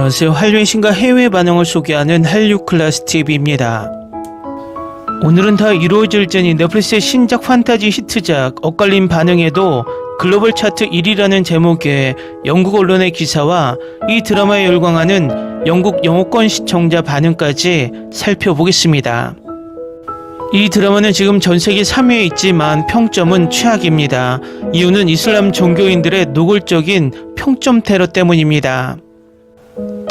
안녕하세요. 한류의 신과 해외 반응을 소개하는 한류클래스TV입니다. 오늘은 다 이루어질 전인 넷플릭스의 신작 판타지 히트작 엇갈린 반응에도 글로벌 차트 1위라는 제목의 영국 언론의 기사와 이 드라마에 열광하는 영국 영어권 시청자 반응까지 살펴보겠습니다. 이 드라마는 지금 전세계 3위에 있지만 평점은 최악입니다. 이유는 이슬람 종교인들의 노골적인 평점 테러 때문입니다.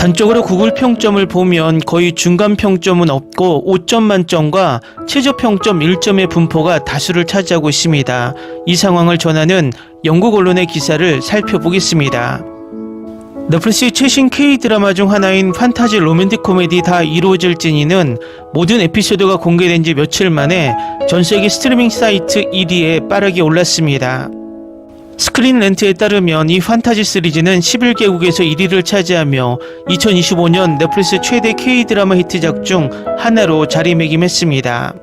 단적으로 구글 평점을 보면 거의 중간 평점은 없고 5점 만점과 최저 평점 1점의 분포가 다수를 차지하고 있습니다. 이 상황을 전하는 영국 언론의 기사를 살펴보겠습니다. 넷플릭스의 최신 K-드라마 중 하나인 판타지 로맨틱 코미디 다 이루어질 진이는 모든 에피소드가 공개된 지 며칠 만에 전세계 스트리밍 사이트 1위에 빠르게 올랐습니다. 스크린렌트에 따르면 이 판타지 시리즈는 11개국에서 1위를 차지하며 2025년 넷플릭스 최대 K-드라마 히트작 중 하나로 자리매김했습니다.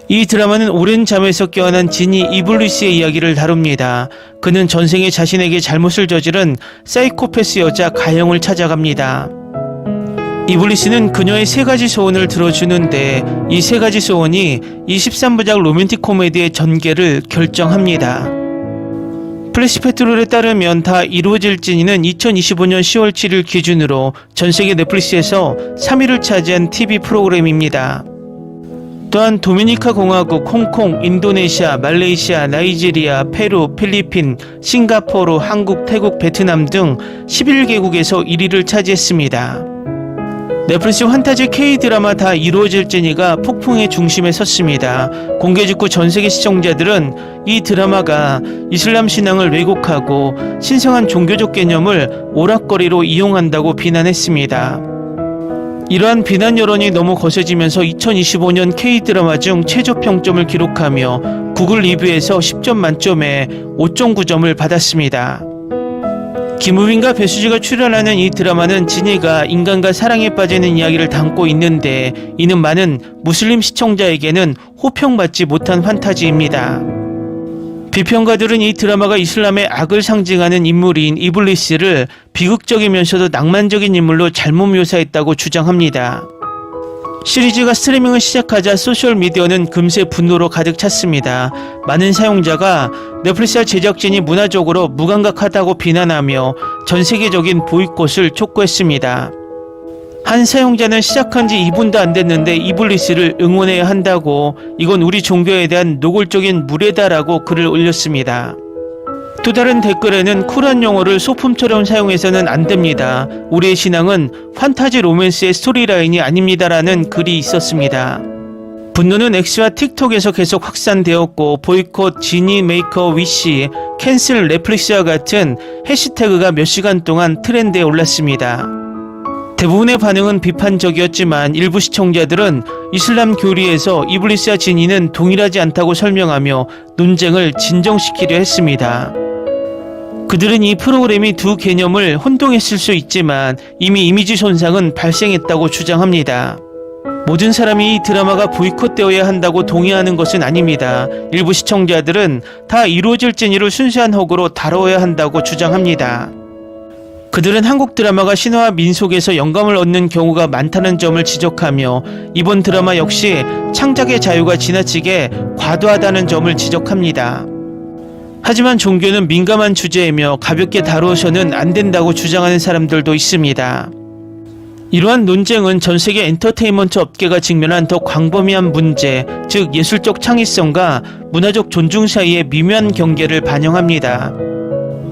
이 드라마는 오랜 잠에서 깨어난 지니 이블리스의 이야기를 다룹니다. 그는 전생에 자신에게 잘못을 저지른 사이코패스 여자 가영을 찾아갑니다. 이블리스는 그녀의 3가지 소원을 들어주는데 이 3가지 소원이 이 13부작 로맨틱 코미디의 전개를 결정합니다. 플래시페트롤에 따르면 다 이루어질 진이는 2025년 10월 7일 기준으로 전세계 넷플릭스에서 3위를 차지한 TV 프로그램입니다. 또한 도미니카 공화국, 홍콩, 인도네시아, 말레이시아, 나이지리아, 페루, 필리핀, 싱가포르, 한국, 태국, 베트남 등 11개국에서 1위를 차지했습니다. 넷플릭스 판타지 K-드라마 다 이루어질 진이가 폭풍의 중심에 섰습니다. 공개 직후 전세계 시청자들은 이 드라마가 이슬람 신앙을 왜곡하고 신성한 종교적 개념을 오락거리로 이용한다고 비난했습니다. 이러한 비난 여론이 너무 거세지면서 2025년 K-드라마 중 최저 평점을 기록하며 구글 리뷰에서 10점 만점에 5.9점을 받았습니다. 김우빈과 배수지가 출연하는 이 드라마는 진이가 인간과 사랑에 빠지는 이야기를 담고 있는데 이는 많은 무슬림 시청자에게는 호평받지 못한 판타지입니다. 비평가들은 이 드라마가 이슬람의 악을 상징하는 인물인 이블리스를 비극적이면서도 낭만적인 인물로 잘못 묘사했다고 주장합니다. 시리즈가 스트리밍을 시작하자 소셜미디어는 금세 분노로 가득 찼습니다. 많은 사용자가 넷플릭스와 제작진이 문화적으로 무감각하다고 비난하며 전세계적인 보이콧을 촉구했습니다. 한 사용자는 시작한 지 2분도 안 됐는데 이블리스를 응원해야 한다고, 이건 우리 종교에 대한 노골적인 무례다라고 글을 올렸습니다. 또 다른 댓글에는 쿨한 용어를 소품처럼 사용해서는 안 됩니다. 우리의 신앙은 판타지 로맨스의 스토리라인이 아닙니다라는 글이 있었습니다. 분노는 X와 틱톡에서 계속 확산되었고 보이콧, 지니 메이커 위시, 캔슬 넷플릭스와 같은 해시태그가 몇 시간 동안 트렌드에 올랐습니다. 대부분의 반응은 비판적이었지만 일부 시청자들은 이슬람 교리에서 이블리스와 지니는 동일하지 않다고 설명하며 논쟁을 진정시키려 했습니다. 그들은 이 프로그램이 두 개념을 혼동했을 수 있지만 이미 이미지 손상은 발생했다고 주장합니다. 모든 사람이 이 드라마가 보이콧되어야 한다고 동의하는 것은 아닙니다. 일부 시청자들은 다 이루어질 진이를 순수한 허구로 다뤄야 한다고 주장합니다. 그들은 한국 드라마가 신화와 민속에서 영감을 얻는 경우가 많다는 점을 지적하며 이번 드라마 역시 창작의 자유가 지나치게 과도하다는 점을 지적합니다. 하지만 종교는 민감한 주제이며 가볍게 다루어서는 안 된다고 주장하는 사람들도 있습니다. 이러한 논쟁은 전세계 엔터테인먼트 업계가 직면한 더 광범위한 문제, 즉 예술적 창의성과 문화적 존중 사이의 미묘한 경계를 반영합니다.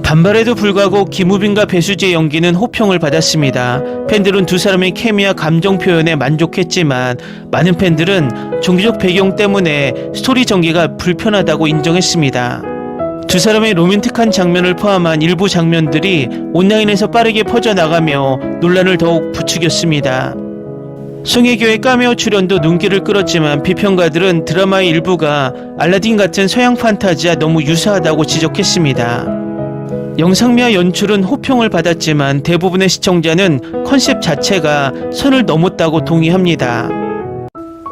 반발에도 불구하고 김우빈과 배수지의 연기는 호평을 받았습니다. 팬들은 두 사람의 케미와 감정 표현에 만족했지만 많은 팬들은 종교적 배경 때문에 스토리 전개가 불편하다고 인정했습니다. 두 사람의 로맨틱한 장면을 포함한 일부 장면들이 온라인에서 빠르게 퍼져나가며 논란을 더욱 부추겼습니다. 송혜교의 카메오 출연도 눈길을 끌었지만 비평가들은 드라마의 일부가 알라딘 같은 서양 판타지와 너무 유사하다고 지적했습니다. 영상미와 연출은 호평을 받았지만 대부분의 시청자는 컨셉 자체가 선을 넘었다고 동의합니다.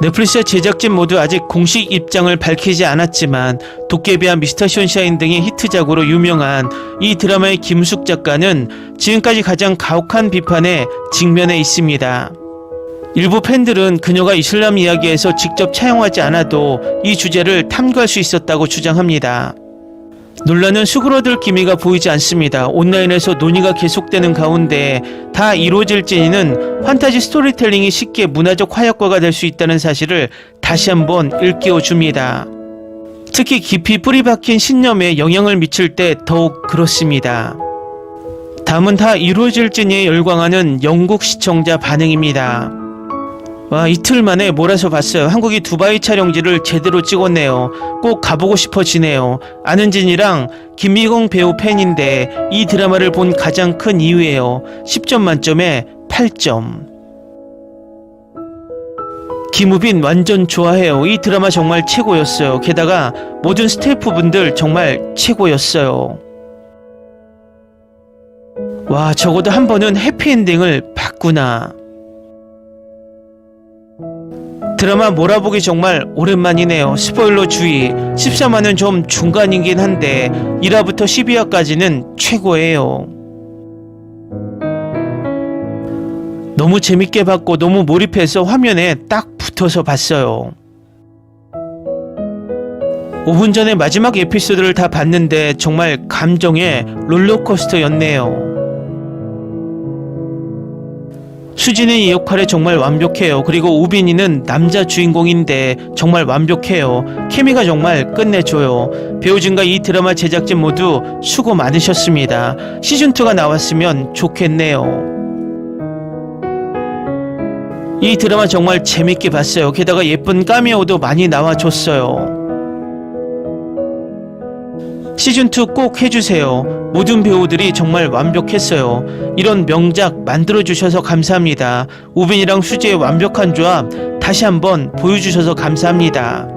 넷플릭스 제작진 모두 아직 공식 입장을 밝히지 않았지만 도깨비와 미스터 션샤인 등의 히트작으로 유명한 이 드라마의 김숙 작가는 지금까지 가장 가혹한 비판에 직면해 있습니다. 일부 팬들은 그녀가 이슬람 이야기에서 직접 차용하지 않아도 이 주제를 탐구할 수 있었다고 주장합니다. 논란은 수그러들 기미가 보이지 않습니다. 온라인에서 논의가 계속되는 가운데 다 이루어질지는 판타지 스토리텔링이 쉽게 문화적 화약고가 될 수 있다는 사실을 다시 한번 일깨워줍니다. 특히 깊이 뿌리 박힌 신념에 영향을 미칠 때 더욱 그렇습니다. 다음은 다 이루어질지니에 열광하는 영국 시청자 반응입니다. 와, 이틀 만에 몰아서 봤어요. 한국이 두바이 촬영지를 제대로 찍었네요. 꼭 가보고 싶어지네요. 안은진이랑 김미경 배우 팬인데 이 드라마를 본 가장 큰 이유예요. 10점 만점에 8점. 김우빈 완전 좋아해요. 이 드라마 정말 최고였어요. 게다가 모든 스태프분들 정말 최고였어요. 와, 적어도 한 번은 해피엔딩을 봤구나. 드라마 몰아보기 정말 오랜만이네요. 스포일러 주의. 14화는 좀 중간이긴 한데 1화부터 12화까지는 최고예요. 너무 재밌게 봤고 너무 몰입해서 화면에 딱 붙어서 봤어요. 5분 전에 마지막 에피소드를 다 봤는데 정말 감정의 롤러코스터였네요. 수진은 이 역할에 정말 완벽해요. 그리고 우빈이는 남자 주인공인데 정말 완벽해요. 케미가 정말 끝내줘요. 배우진과 이 드라마 제작진 모두 수고 많으셨습니다. 시즌2가 나왔으면 좋겠네요. 이 드라마 정말 재밌게 봤어요. 게다가 예쁜 카미오도 많이 나와줬어요. 시즌2 꼭 해주세요. 모든 배우들이 정말 완벽했어요. 이런 명작 만들어주셔서 감사합니다. 우빈이랑 수지의 완벽한 조합 다시 한번 보여주셔서 감사합니다.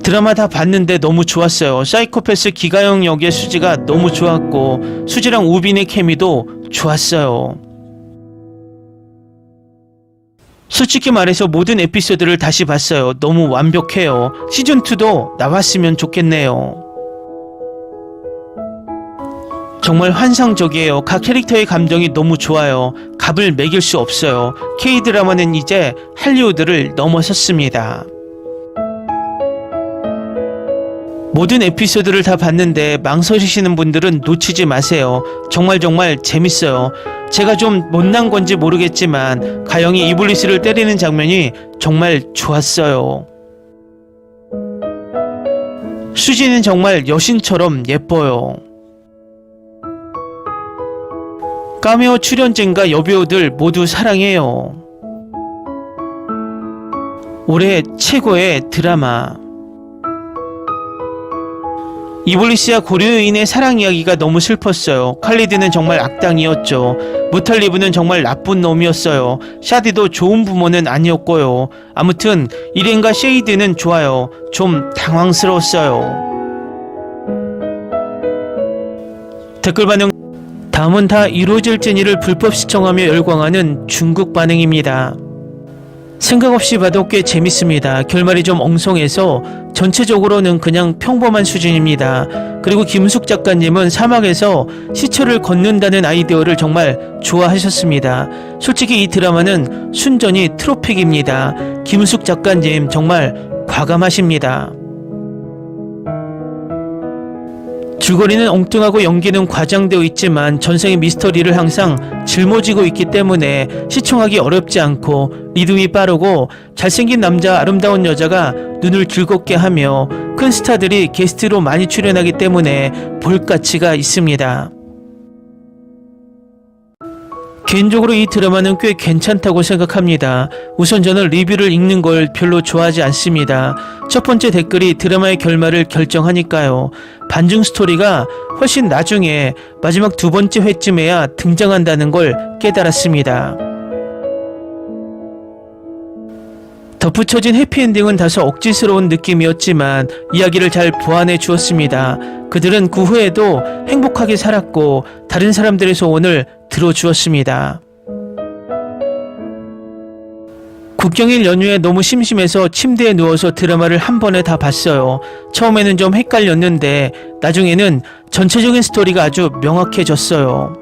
드라마 다 봤는데 너무 좋았어요. 사이코패스 기가영 역의 수지가 너무 좋았고 수지랑 우빈의 케미도 좋았어요. 솔직히 말해서 모든 에피소드를 다시 봤어요. 너무 완벽해요. 시즌2도 나왔으면 좋겠네요. 정말 환상적이에요. 각 캐릭터의 감정이 너무 좋아요. 값을 매길 수 없어요. K-드라마는 이제 할리우드를 넘어섰습니다. 모든 에피소드를 다 봤는데 망설이시는 분들은 놓치지 마세요. 정말 재밌어요. 제가 좀 못난 건지 모르겠지만 가영이 이블리스를 때리는 장면이 정말 좋았어요. 수지는 정말 여신처럼 예뻐요. 카메오 출연진과 여배우들 모두 사랑해요. 올해 최고의 드라마. 이블리스와 고려인의 사랑 이야기가 너무 슬펐어요. 칼리드는 정말 악당이었죠. 무탈리브는 정말 나쁜 놈이었어요. 샤디도 좋은 부모는 아니었고요. 아무튼 이렌과 쉐이드는 좋아요. 좀 당황스러웠어요. 댓글 반응. 다음은 다 이루어질지니를 불법 시청하며 열광하는 중국 반응입니다. 생각 없이 봐도 꽤 재밌습니다. 결말이 좀 엉성해서 전체적으로는 그냥 평범한 수준입니다. 그리고 김숙 작가님은 사막에서 시체를 걷는다는 아이디어를 정말 좋아하셨습니다. 솔직히 이 드라마는 순전히 트로픽입니다. 김숙 작가님 정말 과감하십니다. 줄거리는 엉뚱하고 연기는 과장되어 있지만 전생의 미스터리를 항상 짊어지고 있기 때문에 시청하기 어렵지 않고 리듬이 빠르고 잘생긴 남자 아름다운 여자가 눈을 즐겁게 하며 큰 스타들이 게스트로 많이 출연하기 때문에 볼 가치가 있습니다. 개인적으로 이 드라마는 꽤 괜찮다고 생각합니다. 우선 저는 리뷰를 읽는 걸 별로 좋아하지 않습니다. 첫 번째 댓글이 드라마의 결말을 결정하니까요. 반중 스토리가 훨씬 나중에 마지막 두 번째 회쯤에야 등장한다는 걸 깨달았습니다. 덧붙여진 해피엔딩은 다소 억지스러운 느낌이었지만 이야기를 잘 보완해 주었습니다. 그들은 그 후에도 행복하게 살았고 다른 사람들의 소원을 들어주었습니다. 국경일 연휴에 너무 심심해서 침대에 누워서 드라마를 한 번에 다 봤어요. 처음에는 좀 헷갈렸는데 나중에는 전체적인 스토리가 아주 명확해졌어요.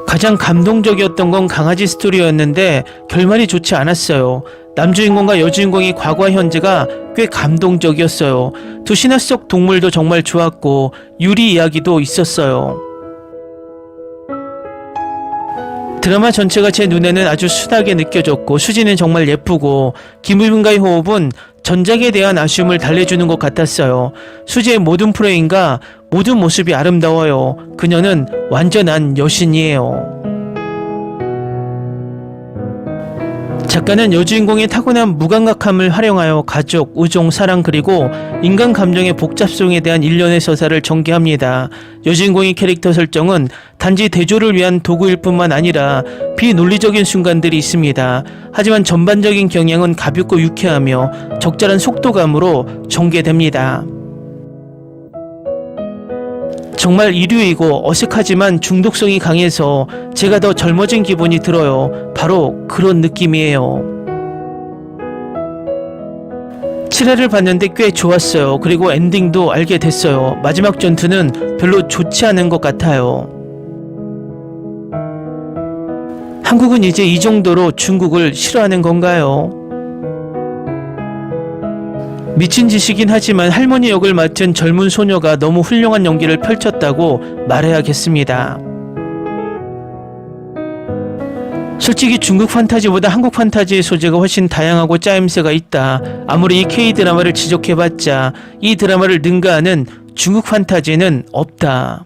가장 감동적이었던 건 강아지 스토리였는데 결말이 좋지 않았어요. 남주인공과 여주인공의 과거와 현재가 꽤 감동적이었어요. 두 신화 속 동물도 정말 좋았고 유리 이야기도 있었어요. 드라마 전체가 제 눈에는 아주 순하게 느껴졌고 수지는 정말 예쁘고 김우빈과의 호흡은 전작에 대한 아쉬움을 달래주는 것 같았어요. 수지의 모든 프레임과 모든 모습이 아름다워요. 그녀는 완전한 여신이에요. 작가는 여주인공의 타고난 무감각함을 활용하여 가족, 우정, 사랑 그리고 인간 감정의 복잡성에 대한 일련의 서사를 전개합니다. 여주인공의 캐릭터 설정은 단지 대조를 위한 도구일 뿐만 아니라 비논리적인 순간들이 있습니다. 하지만 전반적인 경향은 가볍고 유쾌하며 적절한 속도감으로 전개됩니다. 정말 이류이고 어색하지만 중독성이 강해서 제가 더 젊어진 기분이 들어요. 바로 그런 느낌이에요. 7회를 봤는데 꽤 좋았어요. 그리고 엔딩도 알게 됐어요. 마지막 전투는 별로 좋지 않은 것 같아요. 한국은 이제 이 정도로 중국을 싫어하는 건가요? 미친 짓이긴 하지만 할머니 역을 맡은 젊은 소녀가 너무 훌륭한 연기를 펼쳤다고 말해야겠습니다. 솔직히 중국 판타지보다 한국 판타지의 소재가 훨씬 다양하고 짜임새가 있다. 아무리 이 K-드라마를 지적해봤자 이 드라마를 능가하는 중국 판타지는 없다.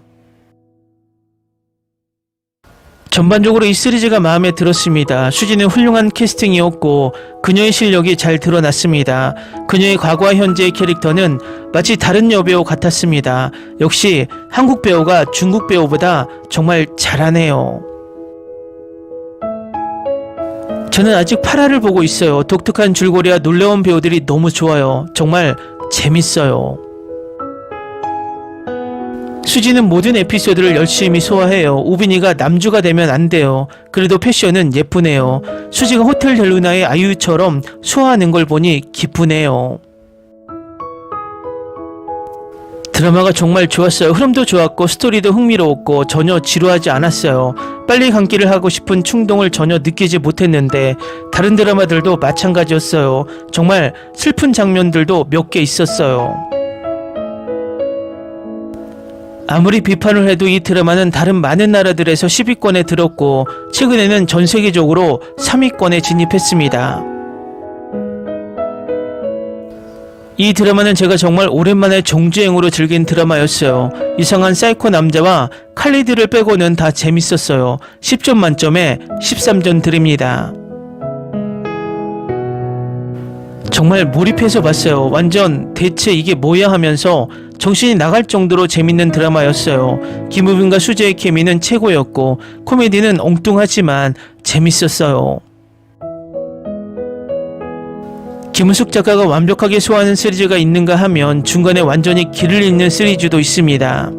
전반적으로 이 시리즈가 마음에 들었습니다. 수지는 훌륭한 캐스팅이었고 그녀의 실력이 잘 드러났습니다. 그녀의 과거와 현재의 캐릭터는 마치 다른 여배우 같았습니다. 역시 한국 배우가 중국 배우보다 정말 잘하네요. 저는 아직 8화를 보고 있어요. 독특한 줄거리와 놀라운 배우들이 너무 좋아요. 정말 재밌어요. 수지는 모든 에피소드를 열심히 소화해요. 우빈이가 남주가 되면 안 돼요. 그래도 패션은 예쁘네요. 수지가 호텔 델루나의 아이유처럼 소화하는 걸 보니 기쁘네요. 드라마가 정말 좋았어요. 흐름도 좋았고 스토리도 흥미로웠고 전혀 지루하지 않았어요. 빨리 감기를 하고 싶은 충동을 전혀 느끼지 못했는데 다른 드라마들도 마찬가지였어요. 정말 슬픈 장면들도 몇 개 있었어요. 아무리 비판을 해도 이 드라마는 다른 많은 나라들에서 10위권에 들었고 최근에는 전 세계적으로 3위권에 진입했습니다. 이 드라마는 제가 정말 오랜만에 정주행으로 즐긴 드라마였어요. 이상한 사이코 남자와 칼리드를 빼고는 다 재밌었어요. 10점 만점에 13점 드립니다. 정말 몰입해서 봤어요. 완전 대체 이게 뭐야 하면서 정신이 나갈 정도로 재밌는 드라마였어요. 김우빈과 수지의 케미는 최고였고 코미디는 엉뚱하지만 재밌었어요. 김은숙 작가가 완벽하게 소화하는 시리즈가 있는가 하면 중간에 완전히 길을 잃는 시리즈도 있습니다.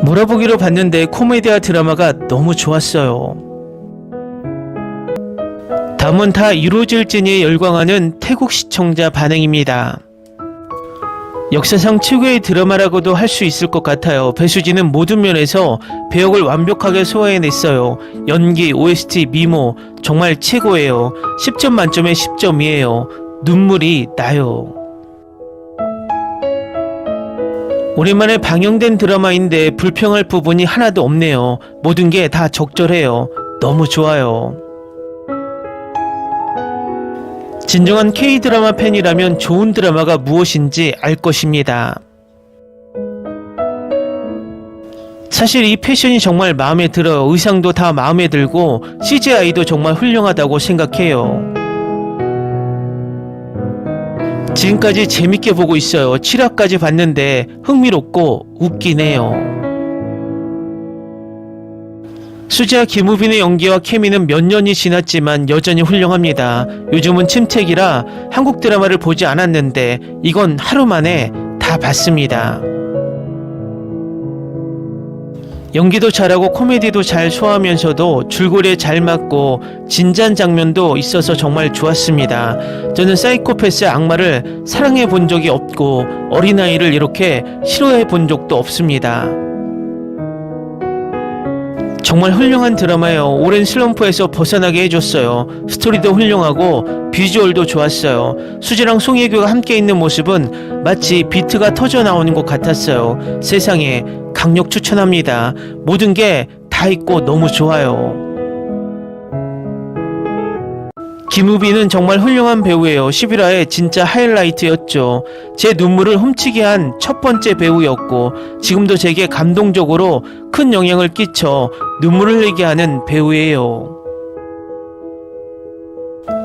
몰아보기로 봤는데 코미디와 드라마가 너무 좋았어요. 다음은 다 이루어질지니에 열광하는 태국 시청자 반응입니다. 역사상 최고의 드라마라고도 할 수 있을 것 같아요. 배수진은 모든 면에서 배역을 완벽하게 소화해냈어요. 연기, OST, 미모 정말 최고예요. 10점 만점에 10점이에요. 눈물이 나요. 오랜만에 방영된 드라마인데 불평할 부분이 하나도 없네요. 모든 게 다 적절해요. 너무 좋아요. 진정한 K-드라마 팬이라면 좋은 드라마가 무엇인지 알 것입니다. 사실 이 패션이 정말 마음에 들어요. 의상도 다 마음에 들고 CGI도 정말 훌륭하다고 생각해요. 지금까지 재밌게 보고 있어요. 7화까지 봤는데 흥미롭고 웃기네요. 수지와 김우빈의 연기와 케미는 몇 년이 지났지만 여전히 훌륭합니다. 요즘은 침체기라 한국 드라마를 보지 않았는데 이건 하루 만에 다 봤습니다. 연기도 잘하고 코미디도 잘 소화하면서도 줄거리에 잘 맞고 진지한 장면도 있어서 정말 좋았습니다. 저는 사이코패스의 악마를 사랑해 본 적이 없고 어린아이를 이렇게 싫어해 본 적도 없습니다. 정말 훌륭한 드라마예요. 오랜 슬럼프에서 벗어나게 해줬어요. 스토리도 훌륭하고 비주얼도 좋았어요. 수지랑 송혜교가 함께 있는 모습은 마치 비트가 터져 나오는 것 같았어요. 세상에 강력 추천합니다. 모든 게 다 있고 너무 좋아요. 김우빈은 정말 훌륭한 배우예요. 11화의 진짜 하이라이트였죠. 제 눈물을 훔치게 한 첫 번째 배우였고 지금도 제게 감동적으로 큰 영향을 끼쳐 눈물을 흘리게 하는 배우예요.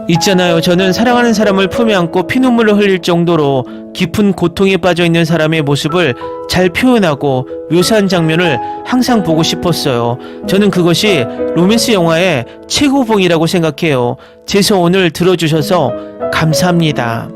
있잖아요. 저는 사랑하는 사람을 품에 안고 피눈물을 흘릴 정도로 깊은 고통에 빠져 있는 사람의 모습을 잘 표현하고 묘사한 장면을 항상 보고 싶었어요. 저는 그것이 로맨스 영화의 최고봉이라고 생각해요. 제 소원을 들어주셔서 감사합니다.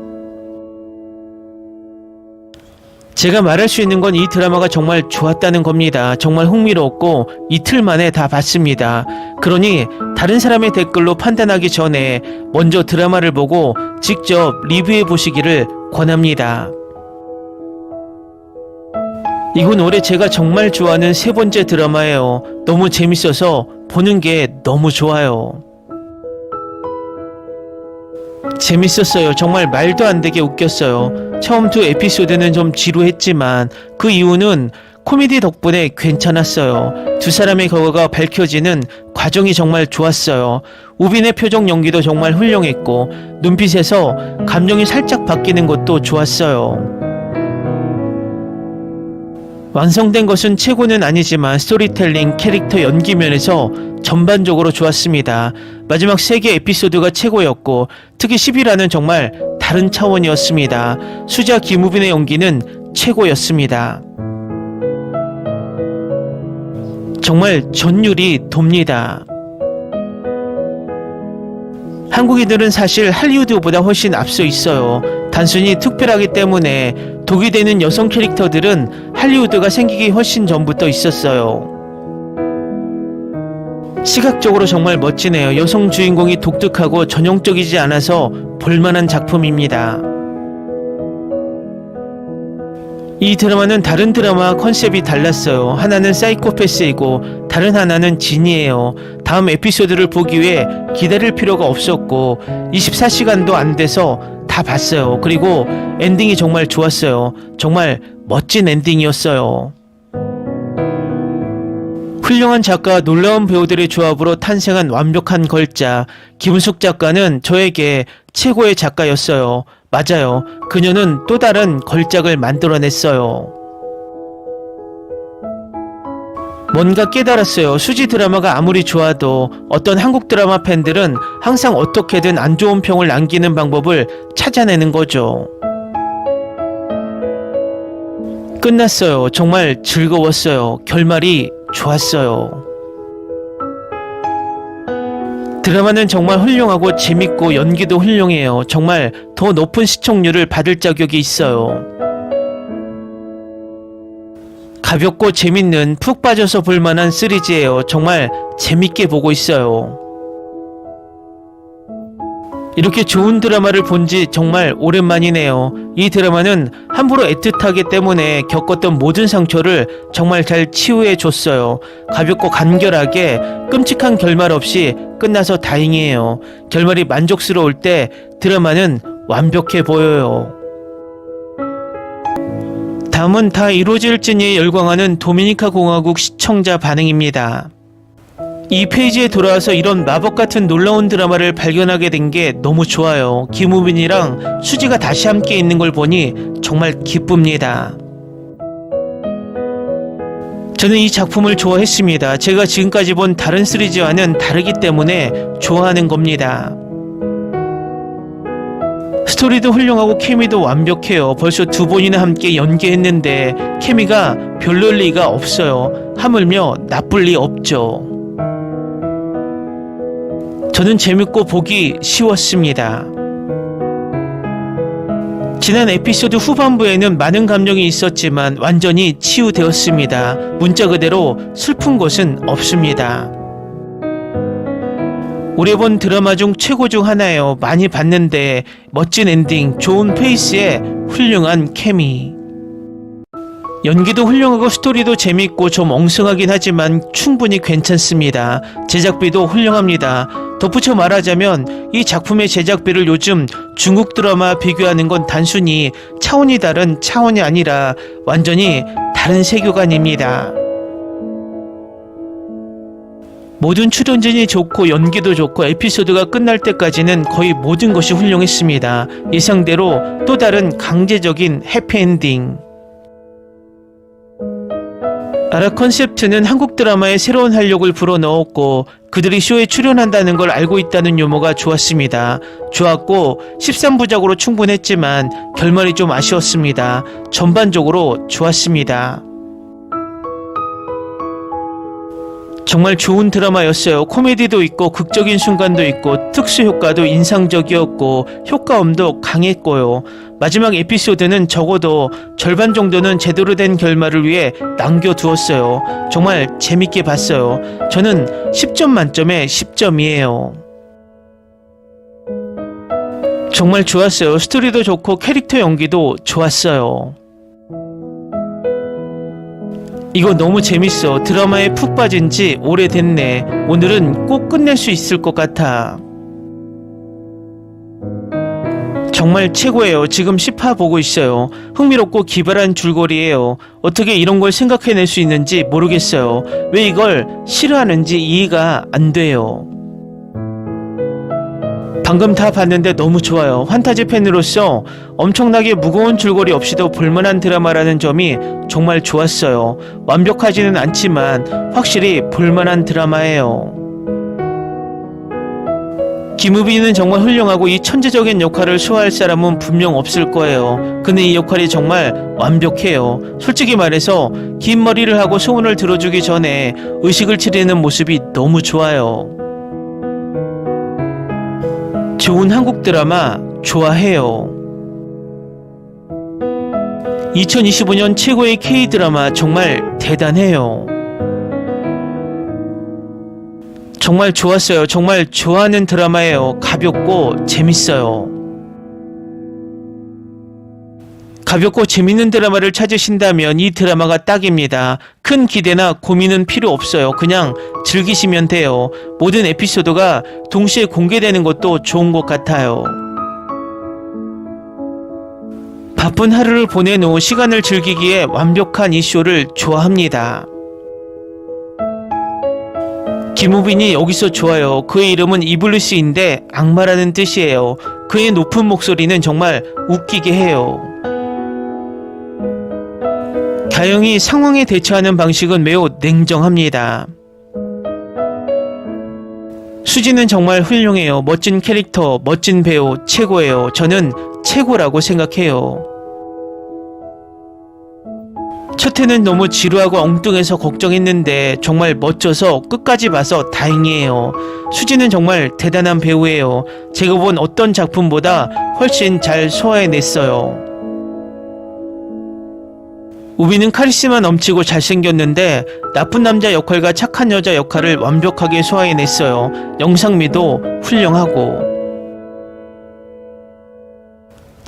제가 말할 수 있는 건 이 드라마가 정말 좋았다는 겁니다. 정말 흥미로웠고 이틀 만에 다 봤습니다. 그러니 다른 사람의 댓글로 판단하기 전에 먼저 드라마를 보고 직접 리뷰해 보시기를 권합니다. 이건 올해 제가 정말 좋아하는 세 번째 드라마예요. 너무 재밌어서 보는 게 너무 좋아요. 재밌었어요. 정말 말도 안 되게 웃겼어요. 처음 두 에피소드는 좀 지루했지만 그 이유는 코미디 덕분에 괜찮았어요. 두 사람의 거거가 밝혀지는 과정이 정말 좋았어요. 우빈의 표정 연기도 정말 훌륭했고 눈빛에서 감정이 살짝 바뀌는 것도 좋았어요. 완성된 것은 최고는 아니지만 스토리텔링, 캐릭터 연기 면에서 전반적으로 좋았습니다. 마지막 3개 에피소드가 최고였고 특히 11화는 정말 다른 차원이었습니다. 수지와 김우빈의 연기는 최고였습니다. 정말 전율이 돕니다. 한국인들은 사실 할리우드보다 훨씬 앞서 있어요. 단순히 특별하기 때문에 독이 되는 여성 캐릭터들은 할리우드가 생기기 훨씬 전부터 있었어요. 시각적으로 정말 멋지네요. 여성 주인공이 독특하고 전형적이지 않아서 볼만한 작품입니다. 이 드라마는 다른 드라마와 컨셉이 달랐어요. 하나는 사이코패스이고 다른 하나는 진이에요. 다음 에피소드를 보기 위해 기다릴 필요가 없었고 24시간도 안 돼서 다 봤어요. 그리고 엔딩이 정말 좋았어요. 정말 멋진 엔딩이었어요. 훌륭한 작가와 놀라운 배우들의 조합으로 탄생한 완벽한 걸작. 김은숙 작가는 저에게 최고의 작가였어요. 맞아요. 그녀는 또 다른 걸작을 만들어냈어요. 뭔가 깨달았어요. 수지 드라마가 아무리 좋아도 어떤 한국 드라마 팬들은 항상 어떻게든 안 좋은 평을 남기는 방법을 찾아내는 거죠. 끝났어요. 정말 즐거웠어요. 결말이 좋았어요. 드라마는 정말 훌륭하고 재밌고 연기도 훌륭해요. 정말 더 높은 시청률을 받을 자격이 있어요. 가볍고 재밌는 푹 빠져서 볼만한 시리즈예요. 정말 재밌게 보고 있어요. 이렇게 좋은 드라마를 본 지 정말 오랜만이네요. 이 드라마는 함부로 애틋하기 때문에 겪었던 모든 상처를 정말 잘 치유해 줬어요. 가볍고 간결하게 끔찍한 결말 없이 끝나서 다행이에요. 결말이 만족스러울 때 드라마는 완벽해 보여요. 다음은 다 이루어질지니에 열광하는 도미니카 공화국 시청자 반응입니다. 이 페이지에 돌아와서 이런 마법 같은 놀라운 드라마를 발견하게 된 게 너무 좋아요. 김우빈이랑 수지가 다시 함께 있는 걸 보니 정말 기쁩니다. 저는 이 작품을 좋아했습니다. 제가 지금까지 본 다른 시리즈와는 다르기 때문에 좋아하는 겁니다. 스토리도 훌륭하고 케미도 완벽해요. 벌써 2번이나 함께 연기했는데 케미가 별로일 리가 없어요. 하물며 나쁠 리 없죠. 저는 재밌고 보기 쉬웠습니다. 지난 에피소드 후반부에는 많은 감정이 있었지만 완전히 치유되었습니다. 문자 그대로 슬픈 것은 없습니다. 올해 본 드라마 중 최고 중 하나예요. 많이 봤는데 멋진 엔딩, 좋은 페이스에 훌륭한 케미. 연기도 훌륭하고 스토리도 재밌고 좀 엉성하긴 하지만 충분히 괜찮습니다. 제작비도 훌륭합니다. 덧붙여 말하자면 이 작품의 제작비를 요즘 중국 드라마 비교하는 건 단순히 차원이 다른 차원이 아니라 완전히 다른 세계관입니다. 모든 출연진이 좋고 연기도 좋고 에피소드가 끝날 때까지는 거의 모든 것이 훌륭했습니다. 예상대로 또 다른 강제적인 해피엔딩. 아라 컨셉트는 한국 드라마에 새로운 활력을 불어넣었고 그들이 쇼에 출연한다는 걸 알고 있다는 유머가 좋았습니다. 좋았고 13부작으로 충분했지만 결말이 좀 아쉬웠습니다. 전반적으로 좋았습니다. 정말 좋은 드라마였어요. 코미디도 있고 극적인 순간도 있고 특수 효과도 인상적이었고 효과음도 강했고요. 마지막 에피소드는 적어도 절반 정도는 제대로 된 결말을 위해 남겨두었어요. 정말 재밌게 봤어요. 저는 10점 만점에 10점이에요. 정말 좋았어요. 스토리도 좋고 캐릭터 연기도 좋았어요. 이거 너무 재밌어. 드라마에 푹 빠진 지 오래됐네. 오늘은 꼭 끝낼 수 있을 것 같아. 정말 최고예요. 지금 10화 보고 있어요. 흥미롭고 기발한 줄거리예요. 어떻게 이런 걸 생각해낼 수 있는지 모르겠어요. 왜 이걸 싫어하는지 이해가 안 돼요. 방금 다 봤는데 너무 좋아요. 판타지 팬으로서 엄청나게 무거운 줄거리 없이도 볼만한 드라마라는 점이 정말 좋았어요. 완벽하지는 않지만 확실히 볼만한 드라마예요. 김우빈은 정말 훌륭하고 이 천재적인 역할을 소화할 사람은 분명 없을 거예요. 근데 이 역할이 정말 완벽해요. 솔직히 말해서 긴 머리를 하고 소원을 들어주기 전에 의식을 치르는 모습이 너무 좋아요. 좋은 한국 드라마 좋아해요. 2025년 최고의 K-드라마 정말 대단해요. 정말 좋았어요. 정말 좋아하는 드라마예요. 가볍고 재밌어요. 가볍고 재밌는 드라마를 찾으신다면 이 드라마가 딱입니다. 큰 기대나 고민은 필요 없어요. 그냥 즐기시면 돼요. 모든 에피소드가 동시에 공개되는 것도 좋은 것 같아요. 바쁜 하루를 보낸 후 시간을 즐기기에 완벽한 이 쇼를 좋아합니다. 김우빈이 여기서 좋아요. 그의 이름은 이블리스인데 악마라는 뜻이에요. 그의 높은 목소리는 정말 웃기게 해요. 다영이 상황에 대처하는 방식은 매우 냉정합니다. 수지는 정말 훌륭해요. 멋진 캐릭터, 멋진 배우, 최고예요. 저는 최고라고 생각해요. 첫 회는 너무 지루하고 엉뚱해서 걱정했는데 정말 멋져서 끝까지 봐서 다행이에요. 수지는 정말 대단한 배우예요. 제가 본 어떤 작품보다 훨씬 잘 소화해냈어요. 우빈은 카리스마 넘치고 잘생겼는데 나쁜 남자 역할과 착한 여자 역할을 완벽하게 소화해냈어요. 영상미도 훌륭하고.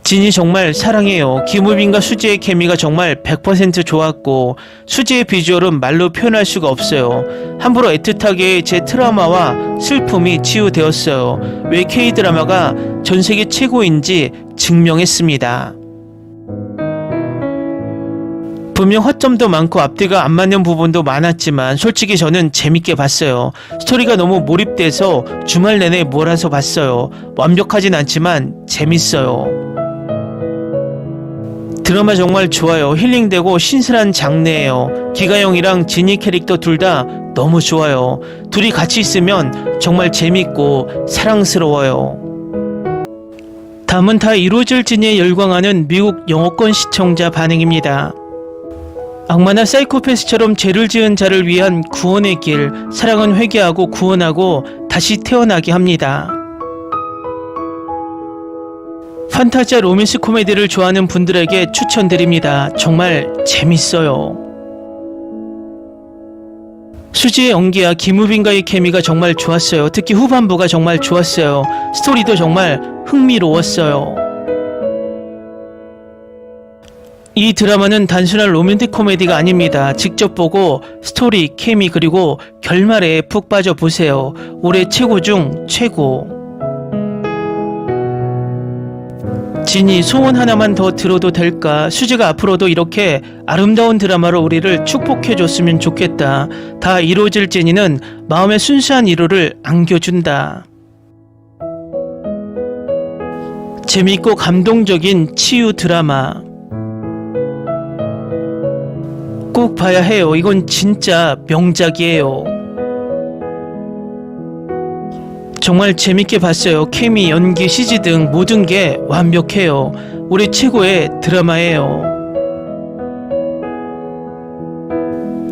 진이 정말 사랑해요. 김우빈과 수지의 케미가 정말 100% 좋았고 수지의 비주얼은 말로 표현할 수가 없어요. 함부로 애틋하게 제 트라우마와 슬픔이 치유되었어요. 왜 K-드라마가 전세계 최고인지 증명했습니다. 분명 허점도 많고 앞뒤가 안 맞는 부분도 많았지만 솔직히 저는 재밌게 봤어요. 스토리가 너무 몰입돼서 주말 내내 몰아서 봤어요. 완벽하진 않지만 재밌어요. 드라마 정말 좋아요. 힐링되고 신선한 장르예요. 기가영이랑 진이 캐릭터 둘 다 너무 좋아요. 둘이 같이 있으면 정말 재밌고 사랑스러워요. 다음은 다 이루어질 진에 열광하는 미국 영어권 시청자 반응입니다. 악마나 사이코패스처럼 죄를 지은 자를 위한 구원의 길, 사랑은 회개하고 구원하고 다시 태어나게 합니다. 판타지와 로맨스 코미디를 좋아하는 분들에게 추천드립니다. 정말 재밌어요. 수지의 연기와 김우빈과의 케미가 정말 좋았어요. 특히 후반부가 정말 좋았어요. 스토리도 정말 흥미로웠어요. 이 드라마는 단순한 로맨틱 코미디가 아닙니다. 직접 보고 스토리, 케미 그리고 결말에 푹 빠져보세요. 올해 최고 중 최고. 진이 소원 하나만 더 들어도 될까? 수지가 앞으로도 이렇게 아름다운 드라마로 우리를 축복해줬으면 좋겠다. 다 이루어질 진이는 마음의 순수한 위로를 안겨준다. 재밌고 감동적인 치유 드라마. 꼭 봐야 해요. 이건 진짜 명작이에요. 정말 재밌게 봤어요. 케미, 연기, CG 등 모든 게 완벽해요. 올해 최고의 드라마예요.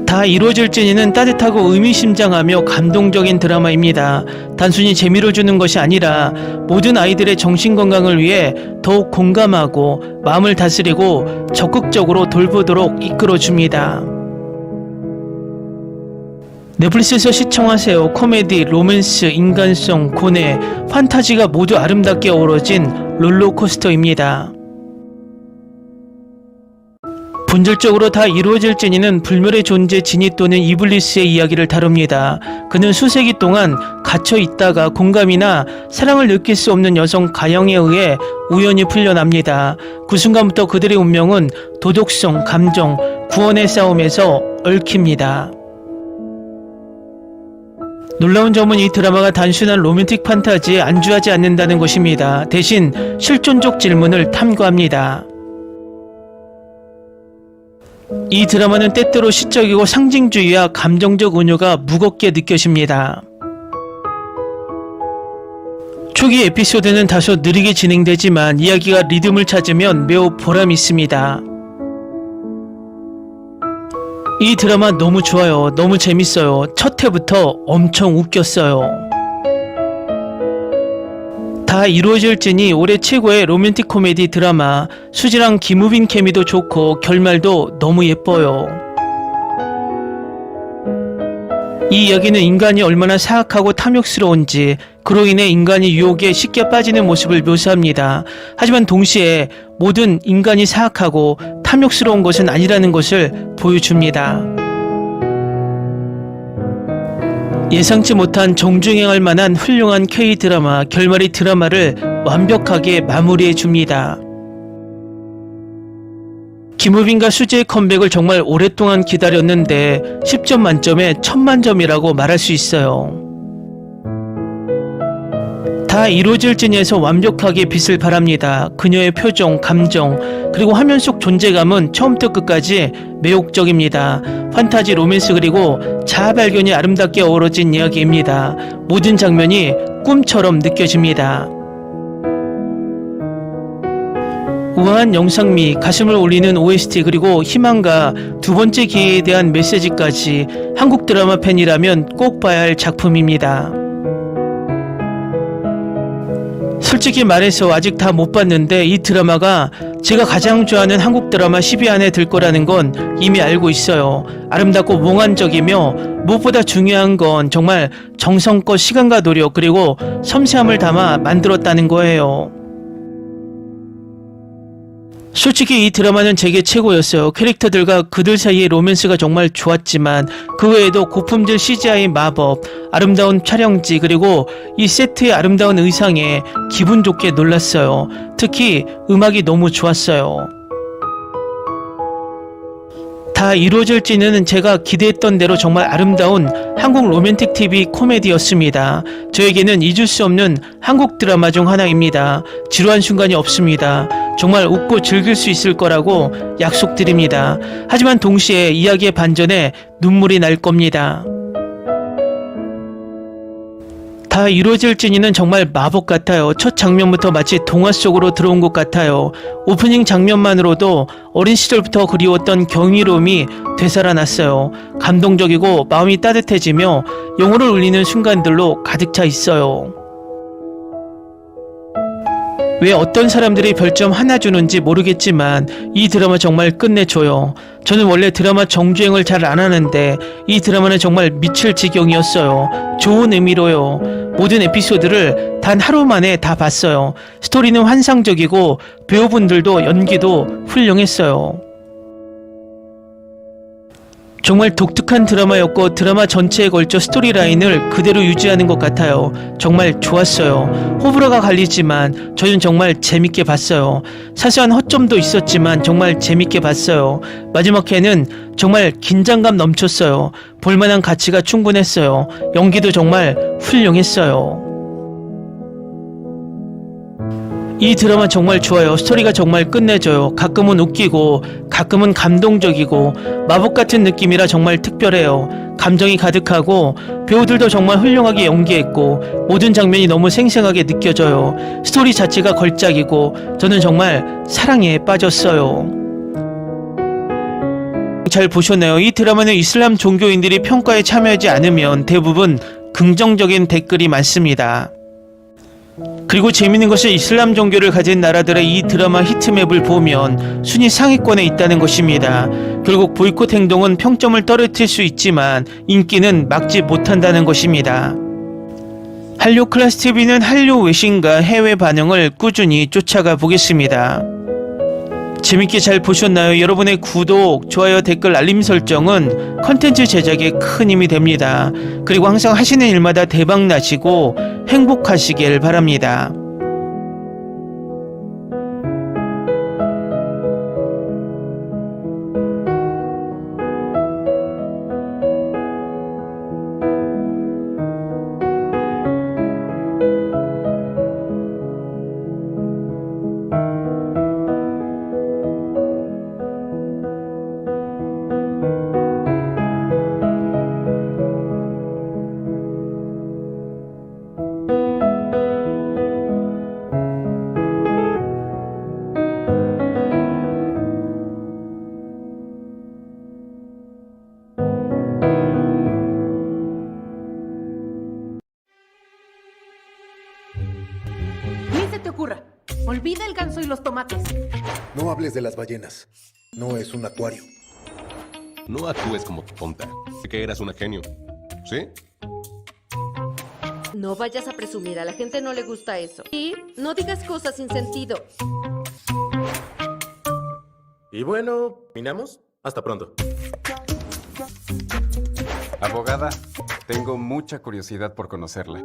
다 이루어질 진이는 따뜻하고 의미심장하며 감동적인 드라마입니다. 단순히 재미를 주는 것이 아니라 모든 아이들의 정신건강을 위해 더욱 공감하고 마음을 다스리고 적극적으로 돌보도록 이끌어줍니다. 넷플릭스에서 시청하세요. 코미디, 로맨스, 인간성, 고뇌, 판타지가 모두 아름답게 어우러진 롤러코스터입니다. 본질적으로 다 이루어질 진이는 불멸의 존재 지니 또는 이블리스의 이야기를 다룹니다. 그는 수세기 동안 갇혀 있다가 공감이나 사랑을 느낄 수 없는 여성 가영에 의해 우연히 풀려납니다. 그 순간부터 그들의 운명은 도덕성, 감정, 구원의 싸움에서 얽힙니다. 놀라운 점은 이 드라마가 단순한 로맨틱 판타지에 안주하지 않는다는 것입니다. 대신 실존적 질문을 탐구합니다. 이 드라마는 때때로 시적이고 상징주의와 감정적 은유가 무겁게 느껴집니다. 초기 에피소드는 다소 느리게 진행되지만 이야기가 리듬을 찾으면 매우 보람 있습니다. 이 드라마 너무 좋아요. 너무 재밌어요. 첫 회부터 엄청 웃겼어요. 다 이루어질 진이 올해 최고의 로맨틱 코미디 드라마. 수지랑 김우빈 케미도 좋고 결말도 너무 예뻐요. 이 이야기는 인간이 얼마나 사악하고 탐욕스러운지, 그로 인해 인간이 유혹에 쉽게 빠지는 모습을 묘사합니다. 하지만 동시에 모든 인간이 사악하고 탐욕스러운 것은 아니라는 것을 보여줍니다. 예상치 못한 정주행할 만한 훌륭한 K-드라마, 결말이 드라마를 완벽하게 마무리해줍니다. 김우빈과 수지의 컴백을 정말 오랫동안 기다렸는데 10점 만점에 1000만점이라고 말할 수 있어요. 다 이루어질 진에서 완벽하게 빛을 발합니다. 그녀의 표정, 감정, 그리고 화면 속 존재감은 처음부터 끝까지 매혹적입니다. 판타지, 로맨스 그리고 자아 발견이 아름답게 어우러진 이야기입니다. 모든 장면이 꿈처럼 느껴집니다. 우아한 영상미, 가슴을 울리는 OST 그리고 희망과 두 번째 기회에 대한 메시지까지 한국 드라마 팬이라면 꼭 봐야 할 작품입니다. 솔직히 말해서 아직 다 못 봤는데 이 드라마가 제가 가장 좋아하는 한국 드라마 10위 안에 들 거라는 건 이미 알고 있어요. 아름답고 몽환적이며 무엇보다 중요한 건 정말 정성껏 시간과 노력 그리고 섬세함을 담아 만들었다는 거예요. 솔직히 이 드라마는 제게 최고였어요. 캐릭터들과 그들 사이의 로맨스가 정말 좋았지만 그 외에도 고품질 CGI 마법, 아름다운 촬영지 그리고 이 세트의 아름다운 의상에 기분 좋게 놀랐어요. 특히 음악이 너무 좋았어요. 다 이루어질지는 제가 기대했던 대로 정말 아름다운 한국 로맨틱 TV 코미디였습니다. 저에게는 잊을 수 없는 한국 드라마 중 하나입니다. 지루한 순간이 없습니다. 정말 웃고 즐길 수 있을 거라고 약속드립니다. 하지만 동시에 이야기의 반전에 눈물이 날 겁니다. 다 이루어질지는 정말 마법 같아요. 첫 장면부터 마치 동화 속으로 들어온 것 같아요. 오프닝 장면만으로도 어린 시절부터 그리웠던 경이로움이 되살아났어요. 감동적이고 마음이 따뜻해지며 영혼을 울리는 순간들로 가득 차 있어요. 왜 어떤 사람들이 별점 하나 주는지 모르겠지만 이 드라마 정말 끝내줘요. 저는 원래 드라마 정주행을 잘 안 하는데 이 드라마는 정말 미칠 지경이었어요. 좋은 의미로요. 모든 에피소드를 단 하루 만에 다 봤어요. 스토리는 환상적이고 배우분들도 연기도 훌륭했어요. 정말 독특한 드라마였고 드라마 전체에 걸쳐 스토리라인을 그대로 유지하는 것 같아요. 정말 좋았어요. 호불호가 갈리지만 저는 정말 재밌게 봤어요. 사소한 허점도 있었지만 정말 재밌게 봤어요. 마지막 회는 정말 긴장감 넘쳤어요. 볼만한 가치가 충분했어요. 연기도 정말 훌륭했어요. 이 드라마 정말 좋아요. 스토리가 정말 끝내줘요. 가끔은 웃기고 가끔은 감동적이고 마법 같은 느낌이라 정말 특별해요. 감정이 가득하고 배우들도 정말 훌륭하게 연기했고 모든 장면이 너무 생생하게 느껴져요. 스토리 자체가 걸작이고 저는 정말 사랑에 빠졌어요. 잘 보셨나요? 이 드라마는 이슬람 종교인들이 평가에 참여하지 않으면 대부분 긍정적인 댓글이 많습니다. 그리고 재밌는 것은 이슬람 종교를 가진 나라들의 이 드라마 히트맵을 보면 순위 상위권에 있다는 것입니다. 결국 보이콧 행동은 평점을 떨어뜨릴 수 있지만 인기는 막지 못한다는 것입니다. 한류 클래스 TV는 한류 외신과 해외 반응을 꾸준히 쫓아가 보겠습니다. 재밌게 잘 보셨나요? 여러분의 구독, 좋아요, 댓글, 알림 설정은 컨텐츠 제작에 큰 힘이 됩니다. 그리고 항상 하시는 일마다 대박 나시고 행복하시길 바랍니다. Ni se te ocurra. Olvida el ganso y los tomates. No hables de las ballenas. No es un acuario. No actúes como tonta. Sé que eras una genio. ¿Sí? No vayas a presumir, a la gente no le gusta eso. Y no digas cosas sin sentido. Y bueno, ¿minamos? Hasta pronto. Abogada, tengo mucha curiosidad por conocerla.